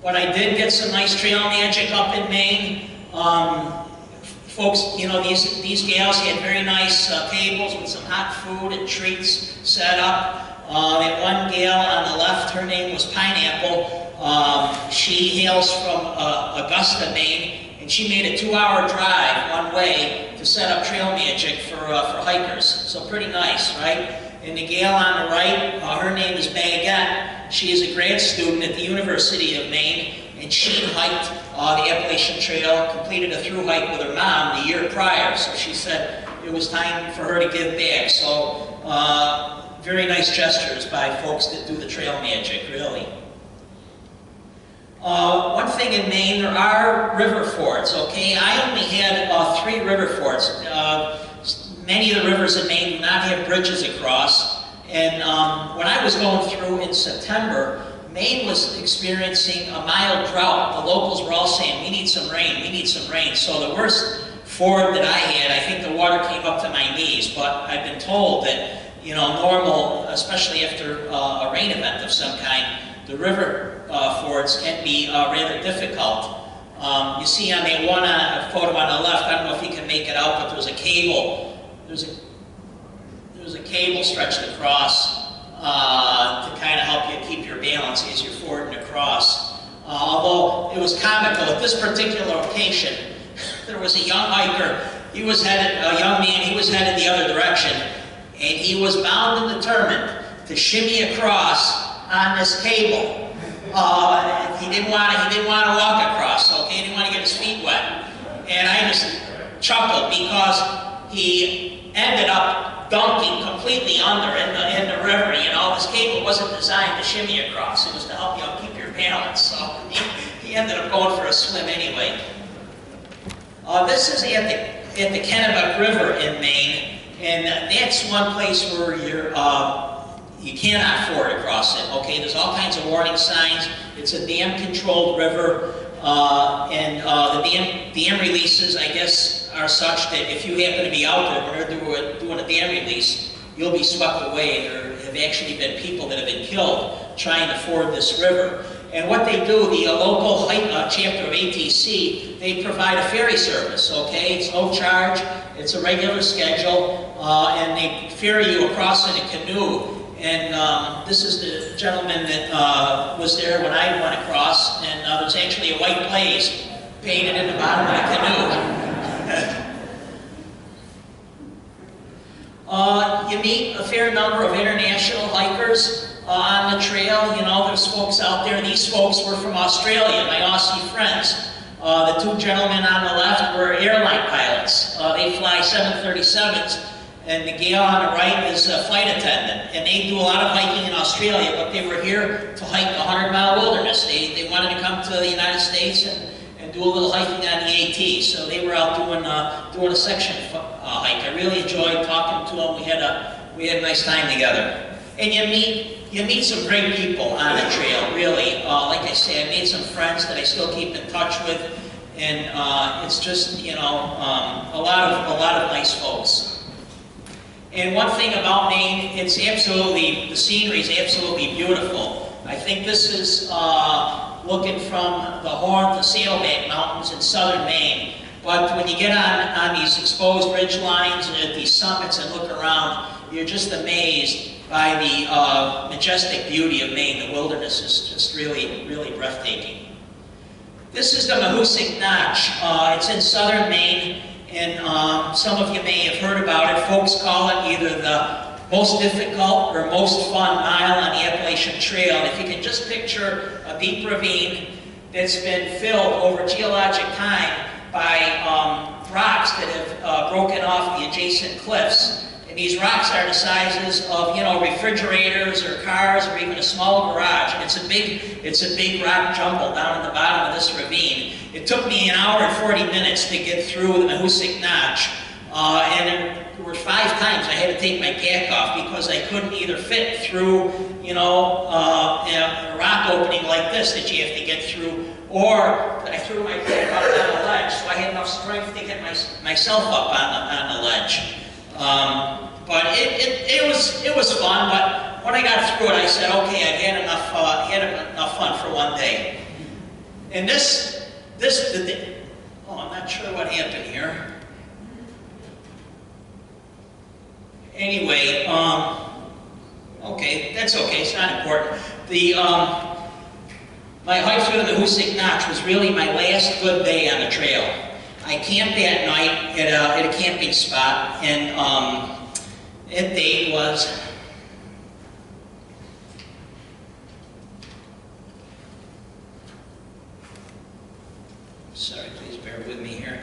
But I did get some nice trail magic up in Maine. Folks, you know, these gals had very nice tables with some hot food and treats set up. That one gal on the left, her name was Pineapple. She hails from Augusta, Maine, and she made a 2-hour drive one way to set up trail magic for hikers. So pretty nice, right? And the gal on the right, her name is Baguette. She is a grad student at the University of Maine, and she hiked the Appalachian Trail, completed a through hike with her mom the year prior. So she said it was time for her to give back. So very nice gestures by folks that do the trail magic, really. One thing in Maine, there are river fords, okay? I only had 3 river fords. Many of the rivers in Maine do not have bridges across. And when I was going through in September, Maine was experiencing a mild drought. The locals were all saying, we need some rain, we need some rain. So the worst ford that I had, I think the water came up to my knees, but I've been told that, you know, normal, especially after a rain event of some kind, the river fords can be rather difficult. You see on the one photo on the left, I don't know if you can make it out, but there's a cable. There's a cable stretched across to kind of help you keep your balance as you're fording across. Although it was comical, at this particular location, there was a young hiker. He was headed, a young man, he was headed the other direction, and he was bound and determined to shimmy across on this cable. He didn't want to walk across, okay? He didn't want to get his feet wet. And I just chuckled because he ended up dunking completely under in the river. You know, this cable wasn't designed to shimmy across. It was to help you keep your balance. So he ended up going for a swim anyway. This is at the Kennebec River in Maine, and that's one place where you cannot ford across it. Okay, there's all kinds of warning signs. It's a dam-controlled river, and the dam releases, I guess, are such that if you happen to be out there when they're doing a dam release, you'll be swept away. There have actually been people that have been killed trying to ford this river. And what they do, the local chapter of ATC, they provide a ferry service, okay? It's no charge, it's a regular schedule, and they ferry you across in a canoe. And this is the gentleman that was there when I went across, and there's actually a white blaze painted in the bottom of the canoe. You meet a fair number of international hikers on the trail. You know, there's folks out there. These folks were from Australia, my Aussie friends. The two gentlemen on the left were airline pilots. They fly 737s, and the gal on the right is a flight attendant. And they do a lot of hiking in Australia, but they were here to hike the 100-mile wilderness. They wanted to come to the United States and do a little hiking on the AT. So they were out doing a section hike. I really enjoyed talking to them. We had a nice time together. And you meet some great people on the trail, really. Like I say, I made some friends that I still keep in touch with, and it's just, you know, a lot of nice folks. And one thing about Maine, the scenery is absolutely beautiful. I think this is looking from the Horn to Saddleback Mountains in southern Maine. But when you get on these exposed ridge lines and at these summits and look around, you're just amazed by the majestic beauty of Maine. The wilderness is just really, really breathtaking. This is the Mahoosic Notch. It's in southern Maine, and some of you may have heard about it. Folks call it either the most difficult or most fun mile on the Appalachian Trail. And if you can just picture a deep ravine that's been filled over geologic time by rocks that have broken off the adjacent cliffs. And these rocks are the sizes of, you know, refrigerators or cars or even a small garage. And it's a big rock jumble down in the bottom of this ravine. It took me an hour and 40 minutes to get through the Mahoosic Notch. And there were 5 times I had to take my pack off because I couldn't either fit through, you know, a rock opening like this that you have to get through, or I threw my pack up on the ledge, so I had enough strength to get myself up on the ledge. But it was fun. But when I got through it, I said, okay, I've had enough fun for one day. And I'm not sure what happened here. Anyway, okay, that's okay. It's not important. My hike through the Mahoosic Notch was really my last good day on the trail. I camped that night at a camping spot, and that date was sorry, please bear with me here.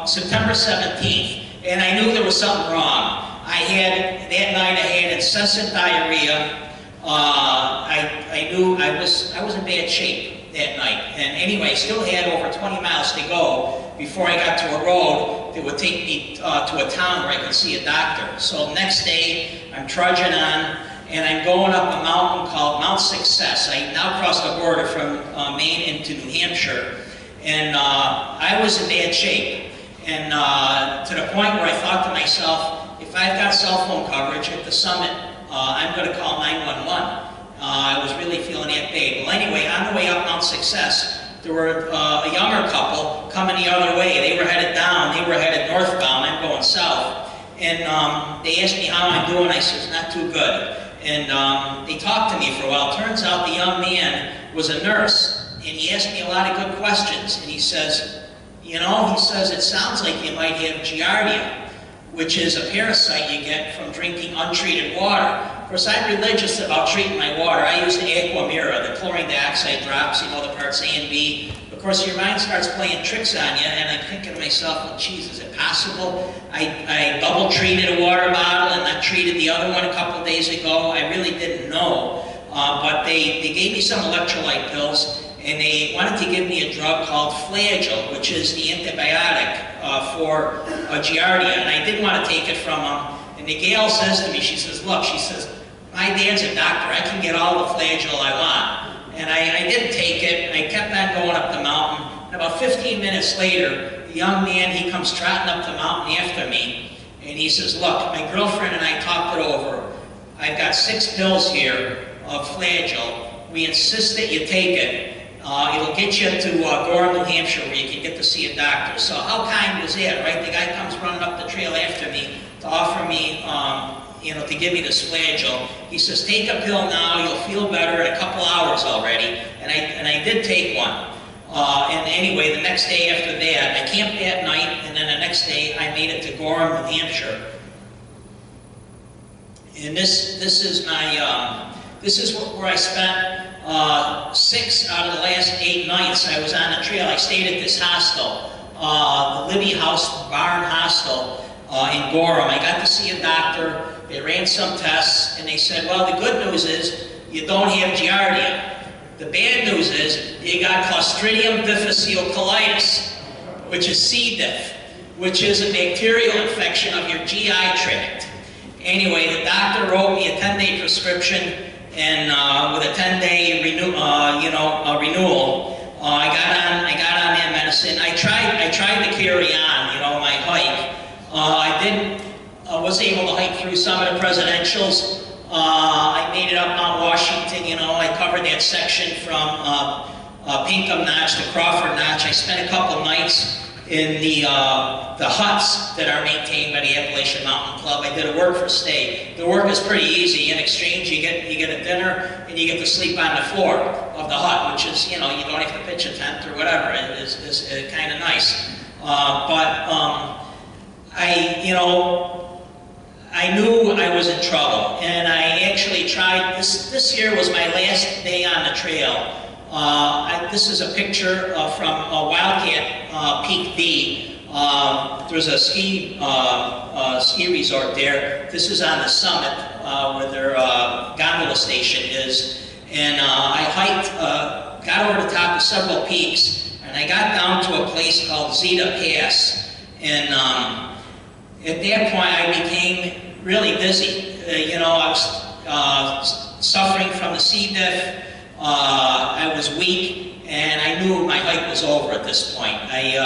September 17th, and I knew there was something wrong. That night I had incessant diarrhea. I knew I was in bad shape that night. And anyway, I still had over 20 miles to go before I got to a road that would take me to a town where I could see a doctor. So next day, I'm trudging on, and I'm going up a mountain called Mount Success. I now crossed the border from Maine into New Hampshire. And I was in bad shape, and to the point where I thought to myself, if I've got cell phone coverage at the summit, I'm going to call 911. I was really feeling that bad. Well, anyway, on the way up Mount Success, there were a younger couple coming the other way. They were headed down. They were headed northbound. I'm going south. And they asked me how I'm doing. I said, not too good. And they talked to me for a while. Turns out the young man was a nurse. And he asked me a lot of good questions. And he says, you know, it sounds like you might have Giardia, which is a parasite you get from drinking untreated water. Of course, I'm religious about treating my water. I use the Aquamira, the chlorine dioxide drops, you know, the parts A and B. Of course, your mind starts playing tricks on you, and I'm thinking to myself, well, geez, is it possible? I double treated a water bottle and I treated the other one a couple of days ago. I really didn't know. But they gave me some electrolyte pills, and they wanted to give me a drug called Flagyl, which is the antibiotic for Giardia, and I didn't want to take it from them. And the gal says to me, she says, look, she says, my dad's a doctor, I can get all the Flagyl I want. And I didn't take it, I kept on going up the mountain, and about 15 minutes later, the young man, he comes trotting up the mountain after me, and he says, look, my girlfriend and I talked it over. I've got 6 pills here of Flagyl. We insist that you take it. It'll get you to Gorham, New Hampshire, where you can get to see a doctor. So how kind was that, right? The guy comes running up the trail after me to offer me, to give me this Flagyl. He says, take a pill now, you'll feel better in a couple hours already. And I did take one. And anyway, the next day after that, I camped that night, and then the next day I made it to Gorham, New Hampshire. And this is my, this is where I spent 6 out of the last 8 nights I was on the trail. I stayed at this hostel, the Libby House Barn Hostel in Gorham. I got to see a doctor. They ran some tests, and they said, well, the good news is you don't have Giardia. The bad news is you got Clostridium difficile colitis, which is C. diff, which is a bacterial infection of your GI tract. Anyway, the doctor wrote me a 10-day prescription, and with a 10-day renewal, I got on that medicine. I tried to carry on, my hike. I was able to hike through some of the presidentials. I made it up Mount Washington. I covered that section from Pinkham Notch to Crawford Notch. I spent a couple nights in the huts that are maintained by the Appalachian Mountain Club. I did a work for stay. The work is pretty easy. In exchange, you get a dinner and you get to sleep on the floor of the hut, which is, you don't have to pitch a tent or whatever. It is kind of nice. I knew I was in trouble, and I actually tried. This year was my last day on the trail. This is a picture from Wildcat Peak D. There's a ski resort there. This is on the summit where their gondola station is. And I hiked, got over the top of several peaks, and I got down to a place called Zeta Pass. And at that point, I became really dizzy. I was suffering from the C. diff. I was weak, and I knew my hike was over at this point. I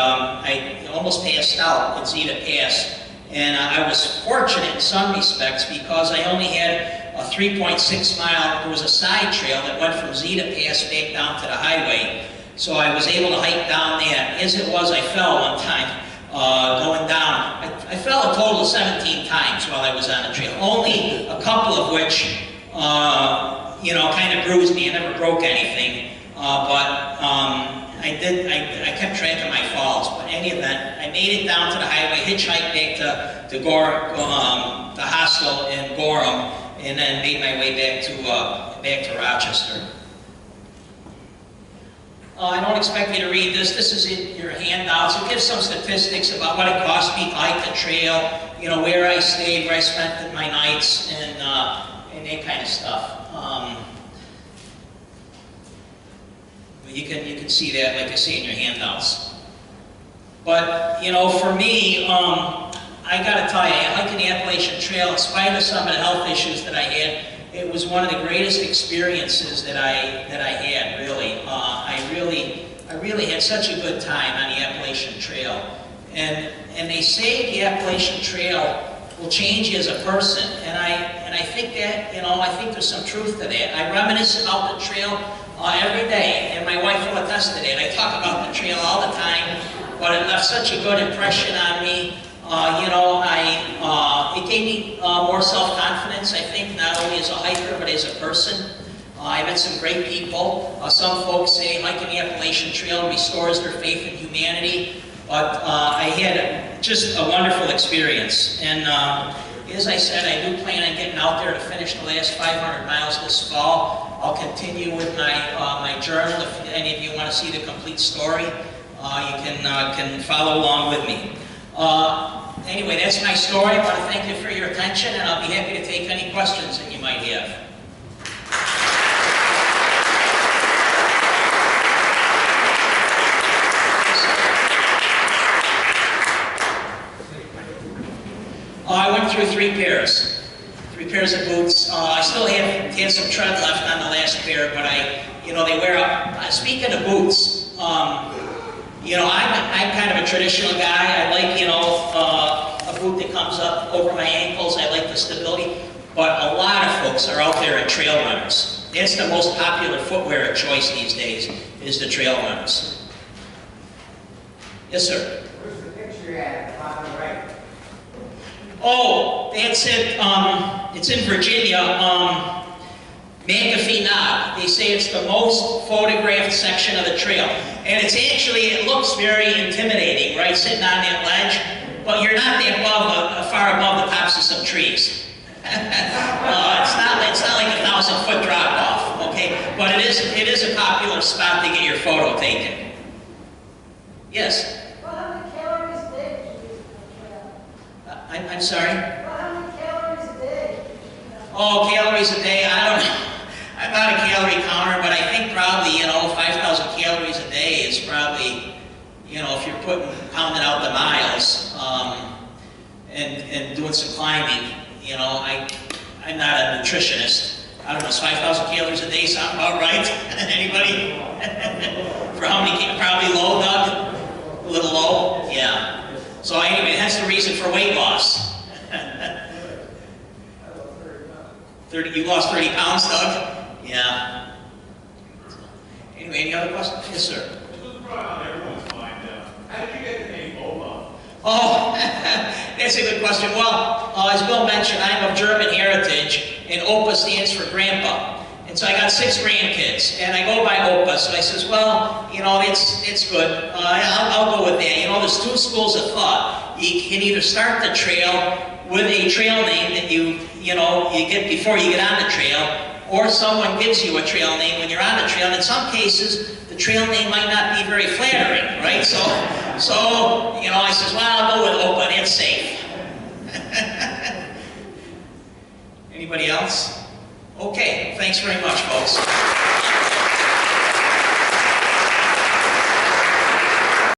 almost passed out at Zeta Pass, and I was fortunate in some respects because I only had a 3.6 mile, there was a side trail that went from Zeta Pass back down to the highway, so I was able to hike down that. As it was, I fell one time going down. I fell a total of 17 times while I was on the trail, only a couple of which kind of bruised me. I never broke anything, but I kept track of my falls. But in any event, I made it down to the highway, hitchhiked back to Gorham, the hostel in Gorham, and then made my way back to Rochester. I don't expect you to read this. This is in your handouts. It gives some statistics about what it cost me to hike the trail, where I stayed, where I spent my nights, and that kind of stuff. You can see that, like I say, in your handouts. But, for me, I got to tell you, hiking the Appalachian Trail, in spite of some of the health issues that I had, it was one of the greatest experiences that I had, really. I really had such a good time on the Appalachian Trail. And they say the Appalachian Trail will change you as a person. And I think that, I think there's some truth to that. I reminisce about the trail every day, and my wife will attest to that. I talk about the trail all the time, but it left such a good impression on me. It gave me more self-confidence, I think, not only as a hiker, but as a person. I met some great people. Some folks say hiking the Appalachian Trail restores their faith in humanity, but I had just a wonderful experience. And as I said, I do plan on getting out there to finish the last 500 miles this fall. I'll continue with my journal. If any of you want to see the complete story, you can follow along with me. Anyway, that's my story. I want to thank you for your attention, and I'll be happy to take any questions that you might have. through 3 pairs. 3 pairs of boots. I still have some tread left on the last pair, but they wear out. Speaking of boots, I'm kind of a traditional guy. I like, a boot that comes up over my ankles. I like the stability. But a lot of folks are out there at trail runners. That's the most popular footwear choice these days, is the trail runners. Yes, sir? Where's the picture at, on the right? Oh, that's it. It's in Virginia. McAfee Knob. They say it's the most photographed section of the trail. And it's actually, it looks very intimidating, right? Sitting on that ledge. But you're not that far above the tops of some trees. It's not like a 1,000-foot drop-off, okay? But it is a popular spot to get your photo taken. Yes? Well, how many calories a day do you use on the trail? I'm sorry? Well, how many calories a day? Oh, calories a day, I don't know. I'm not a calorie counter, but I think probably, 5,000 calories a day is probably, if you're pounding out the miles, and doing some climbing, I'm not a nutritionist. I don't know, is 5,000 calories a day sound about right? Anybody? For how many? Probably low, Doug? A little low? Yeah. So anyway, that's the reason for weight loss. 30, you lost 30 pounds, Doug? Yeah. Anyway, any other questions? Yes, sir. This was brought on everyone's mind. How did you get the name Opa? Oh, that's a good question. Well, as Bill mentioned, I'm of German heritage, and Opa stands for Grandpa. And so I got 6 grandkids, and I go by Opa. So I says, well, it's good. I'll go with that. There's 2 schools of thought. You can either start the trail with a trail name that you get before you get on the trail, or someone gives you a trail name when you're on the trail. And in some cases, the trail name might not be very flattering, right? So I says, well, I'll go with Opa, that's safe. Anybody else? Okay, thanks very much, folks.